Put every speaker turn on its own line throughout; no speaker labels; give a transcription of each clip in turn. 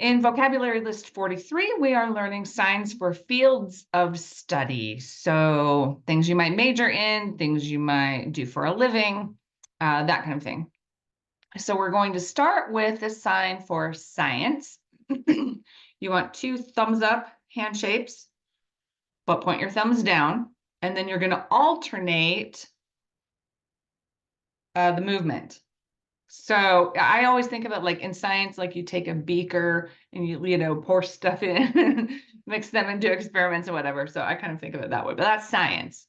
In vocabulary list 43, we are learning signs for fields of study. So things you might major in, things you might do for a living, that kind of thing. So we're going to start with the sign for science. You want 2 thumbs up hand shapes, but point your thumbs down, and then you're going to alternate the movement. So I always think of it like in science, like you take a beaker and you pour stuff in, mix them into experiments or whatever. So I kind of think of it that way, but that's science.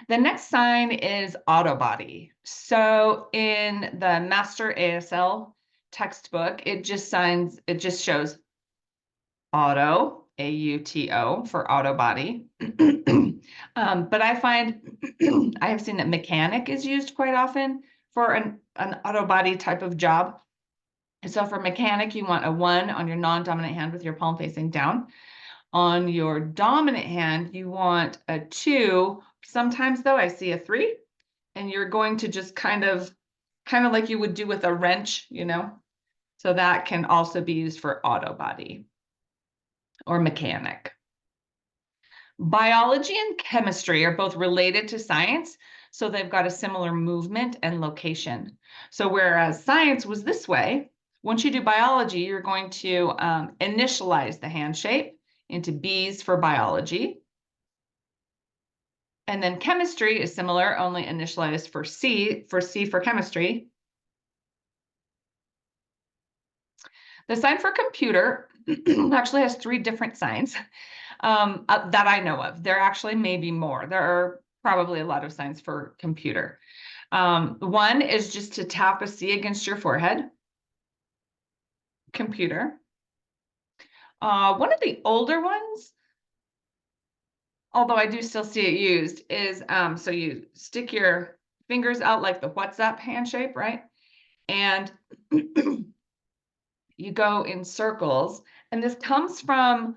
The next sign is autobody. So in the Master ASL textbook, it just shows auto, A-U-T-O, for autobody. But I find I have seen that mechanic is used quite often for an auto body type of job. So for mechanic, you want a 1 on your non-dominant hand with your palm facing down. On your dominant hand, you want a 2. Sometimes though, I see a 3, and you're going to just kind of like you would do with a wrench, So that can also be used for auto body or mechanic. Biology and chemistry are both related to science, so they've got a similar movement and location. So whereas science was this way, once you do biology, you're going to initialize the hand shape into B's for biology. And then chemistry is similar, only initialized for C for chemistry. The sign for computer actually has 3 different signs. That I know of. There actually may be more. There are probably a lot of signs for computer. One is just to tap a C against your forehead. Computer. One of the older ones, although I do still see it used, is so you stick your fingers out like the what's up hand shape, right? And you go in circles. And this comes from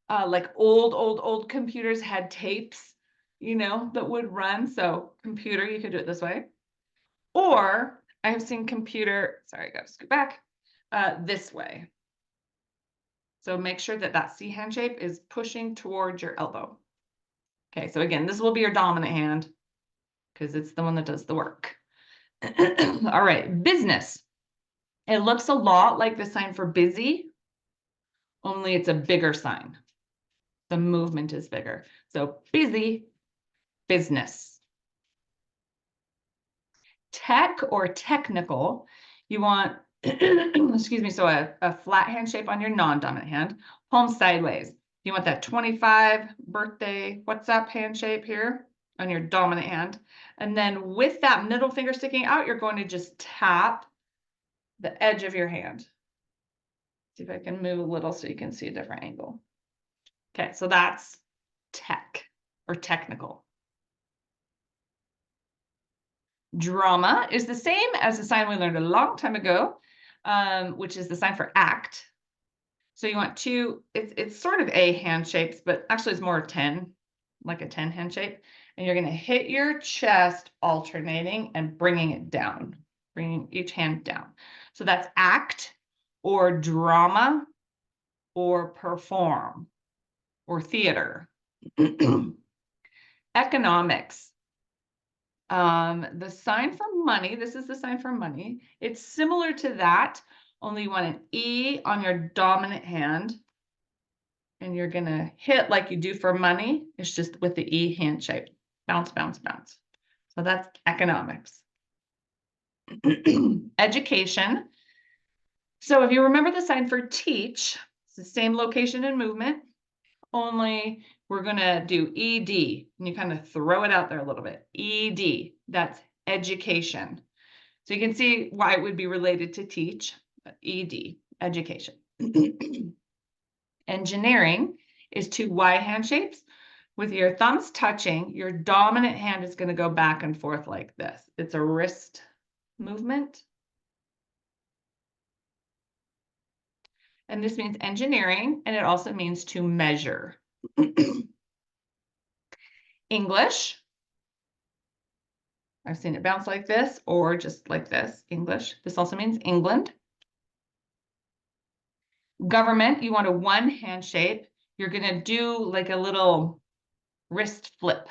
like old computers had tapes, that would run. So computer, you could do it this way. Or I have seen computer, sorry, I got to scoot back, this way. So make sure that that C hand shape is pushing towards your elbow. Okay, so again, this will be your dominant hand because it's the one that does the work. All right, business. It looks a lot like the sign for busy, only it's a bigger sign. The movement is bigger. So busy, business. Tech or technical, you want, excuse me, so a flat hand shape on your non-dominant hand, palm sideways. You want that 25 birthday, what's up hand shape here on your dominant hand. And then with that middle finger sticking out, you're going to just tap the edge of your hand. See if I can move a little so you can see a different angle. Okay, so that's tech or technical. Drama is the same as the sign we learned a long time ago, which is the sign for act. So you want 2, it's sort of A hand shapes, but actually it's more 10, like a 10 hand shape. And you're going to hit your chest alternating and bringing it down, bringing each hand down. So that's act or drama or perform or theater. Economics. The sign for money, this is the sign for money. It's similar to that, only you want an E on your dominant hand. And you're going to hit like you do for money. It's just with the E hand shape. Bounce, bounce, bounce. So that's economics. Education. So if you remember the sign for teach, it's the same location and movement, only we're going to do ED. And you kind of throw it out there a little bit. ED, that's education. So you can see why it would be related to teach. ED, education. Engineering is 2 Y hand shapes. With your thumbs touching, your dominant hand is going to go back and forth like this. It's a wrist movement. And this means engineering, and it also means to measure. English. I've seen it bounce like this or just like this, English. This also means England. Government, you want a one hand shape. You're going to do like a little wrist flip.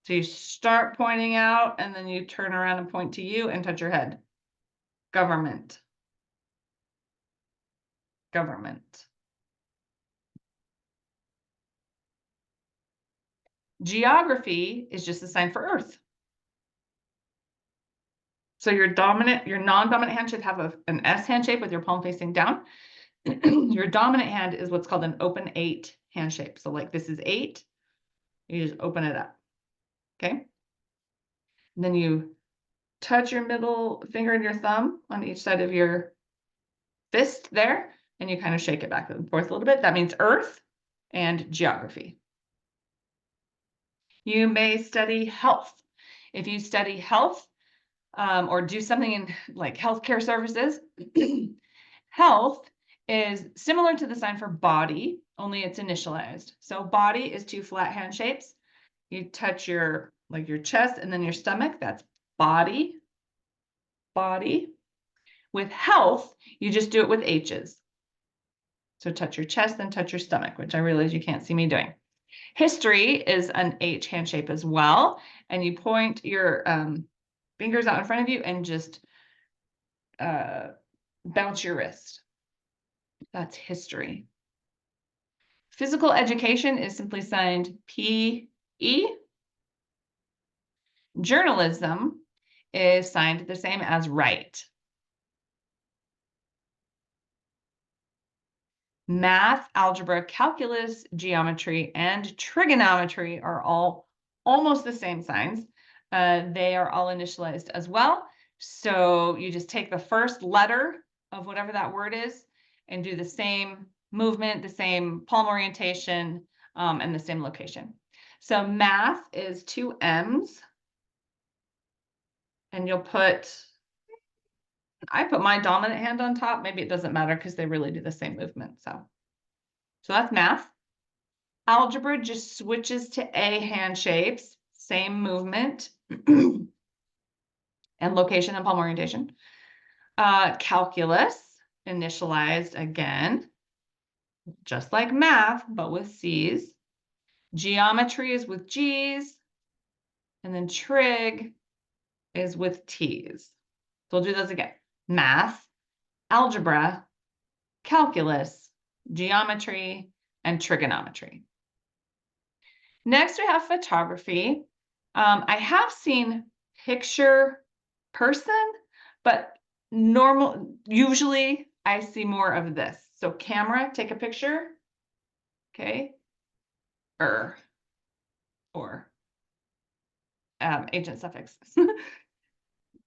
So you start pointing out and then you turn around and point to you and touch your head. Government. Government. Geography is just a sign for Earth. So your non-dominant hand should have an S hand shape with your palm facing down. Your dominant hand is what's called an open 8 hand shape. So like this is 8, you just open it up. Okay. And then you touch your middle finger and your thumb on each side of your fist there, and you kind of shake it back and forth a little bit. That means Earth and geography. You may study health. If you study health or do something in like healthcare services, health is similar to the sign for body, only it's initialized. So body is 2 flat hand shapes. You touch your chest and then your stomach. That's body. Body. With health, you just do it with H's. So touch your chest, then touch your stomach, which I realize you can't see me doing. History is an H hand shape as well. And you point your fingers out in front of you and just bounce your wrist. That's history. Physical education is simply signed P-E. Journalism is signed the same as write. Math, algebra, calculus, geometry, and trigonometry are all almost the same signs. They are all initialized as well. So you just take the first letter of whatever that word is and do the same movement, the same palm orientation, and the same location. So math is 2 M's. And I put my dominant hand on top. Maybe it doesn't matter because they really do the same movement. So that's math. Algebra just switches to A hand shapes, same movement and location and palm orientation. Calculus, initialized again, just like math, but with C's. Geometry is with G's. And then trig is with T's. So we'll do those again. Math, algebra, calculus, geometry, and trigonometry. Next, we have photography. I have seen picture person, but usually I see more of this. So camera, take a picture. Okay. Or agent suffix.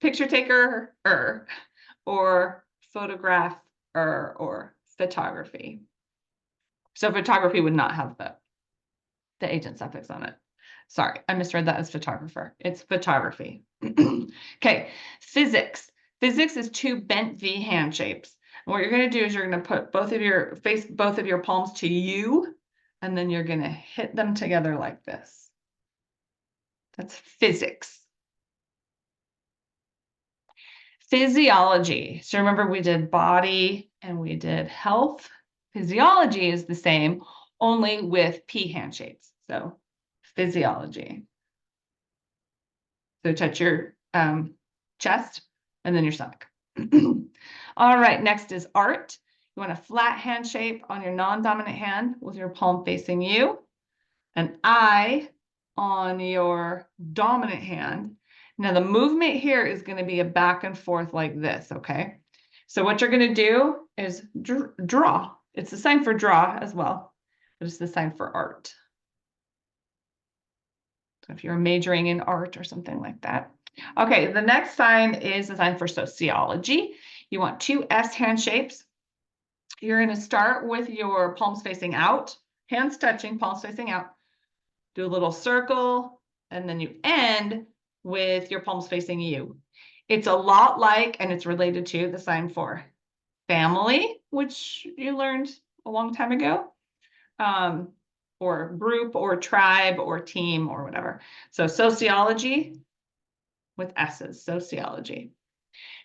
Picture taker, or photograph, or photography. So photography would not have the agent suffix on it. Sorry, I misread that as photographer. It's photography. Okay, physics. Physics is 2 bent V hand shapes. And what you're going to do is you're going to put both of your palms to you, and then you're going to hit them together like this. That's physics. Physiology. So remember we did body and we did health. Physiology is the same, only with P hand shapes. So physiology. So touch your chest and then your stomach. All right, next is art. You want a flat hand shape on your non-dominant hand with your palm facing you, an I on your dominant hand. Now the movement here is going to be a back and forth like this, okay? So what you're going to do is draw. It's the sign for draw as well, but it's the sign for art. So if you're majoring in art or something like that. Okay, the next sign is the sign for sociology. You want 2 S hand shapes. You're going to start with your palms facing out, hands touching, palms facing out. Do a little circle, and then you end with your palms facing you. It's a lot like, and it's related to the sign for family, which you learned a long time ago, or group or tribe or team or whatever. So sociology with S's, sociology.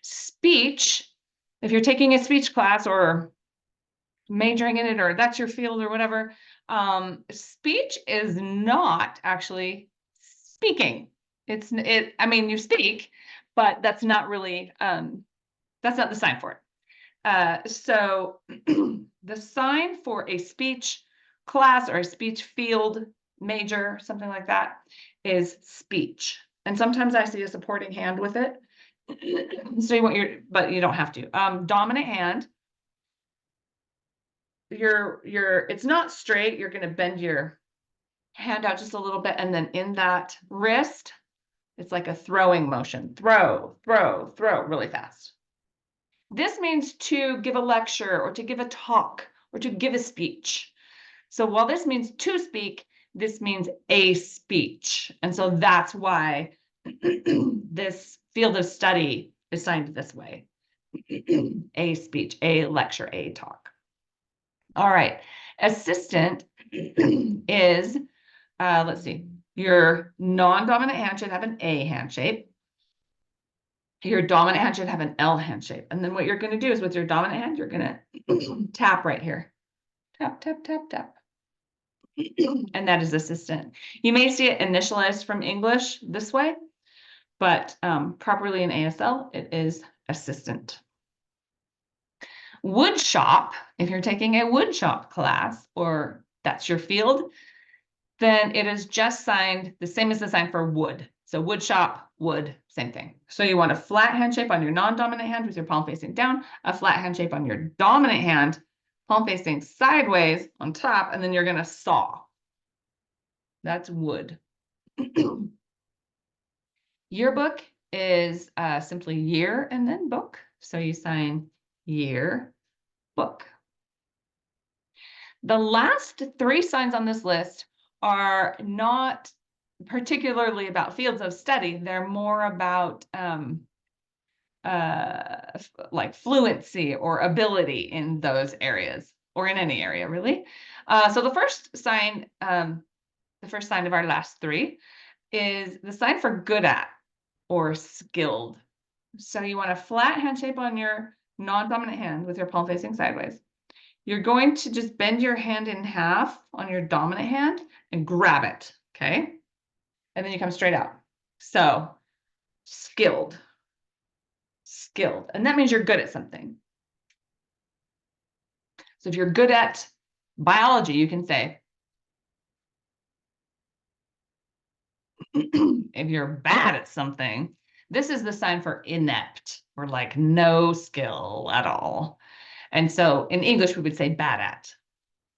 Speech, if you're taking a speech class or majoring in it, or that's your field or whatever. Speech is not actually speaking. I mean, you speak, but that's not really, that's not the sign for it. So the sign for a speech class or a speech field major, something like that, is speech. And sometimes I see a supporting hand with it. So you want but you don't have to. Dominant hand. It's not straight. You're going to bend your hand out just a little bit, and then in that wrist, it's like a throwing motion. Throw, throw, throw really fast. This means to give a lecture or to give a talk or to give a speech. So while this means to speak, this means a speech. And so that's why this field of study is signed this way. A speech, a lecture, a talk. All right. Assistant is, let's see, your non-dominant hand should have an A hand shape. Your dominant hand should have an L hand shape. And then what you're going to do is with your dominant hand, you're going to tap right here. Tap, tap, tap, tap. And that is assistant. You may see it initialized from English this way, but properly in ASL, it is assistant. Wood shop, if you're taking a wood shop class, or that's your field, then it is just signed the same as the sign for wood. So wood shop, wood, same thing. So you want a flat hand shape on your non-dominant hand with your palm facing down, a flat hand shape on your dominant hand, palm facing sideways on top, and then you're going to saw. That's wood. Yearbook is simply year and then book. So you sign year, book. The last three signs on this list are not particularly about fields of study. They're more about like fluency or ability in those areas, or in any area, really. So the first sign of our last three is the sign for good at or skilled. So you want a flat hand shape on your non-dominant hand with your palm facing sideways. You're going to just bend your hand in half on your dominant hand and grab it, okay? And then you come straight out. So skilled, skilled. And that means you're good at something. So if you're good at biology, you can say, if you're bad at something, this is the sign for inept, or like no skill at all. And so in English, we would say bad at.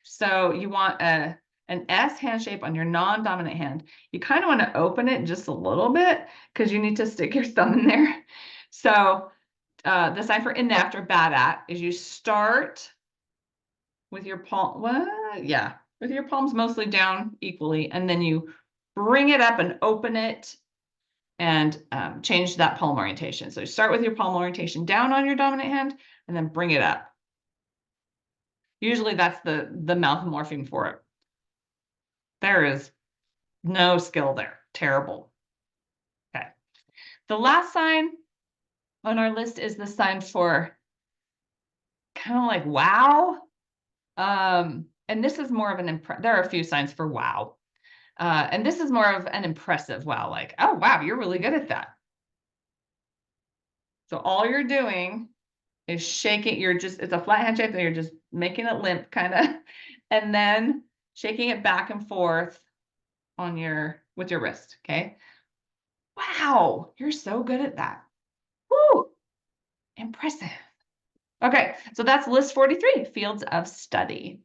So you want an S hand shape on your non-dominant hand. You kind of want to open it just a little bit because you need to stick your thumb in there. So the sign for inept or bad at is you start with your palm, with your palms mostly down equally, and then you bring it up and open it and change that palm orientation. So you start with your palm orientation down on your dominant hand and then bring it up. Usually that's the mouth morpheme for it. There is no skill there. Terrible. Okay. The last sign on our list is the sign for kind of like wow. And this is more of an there are a few signs for wow. And this is more of an impressive wow, like, oh wow, you're really good at that. So all you're doing is shaking, it's a flat hand shape, and you're just making it limp kind of, and then shaking it back and forth on with your wrist, okay? Wow, you're so good at that. Woo, impressive. Okay, so that's list 43, fields of study.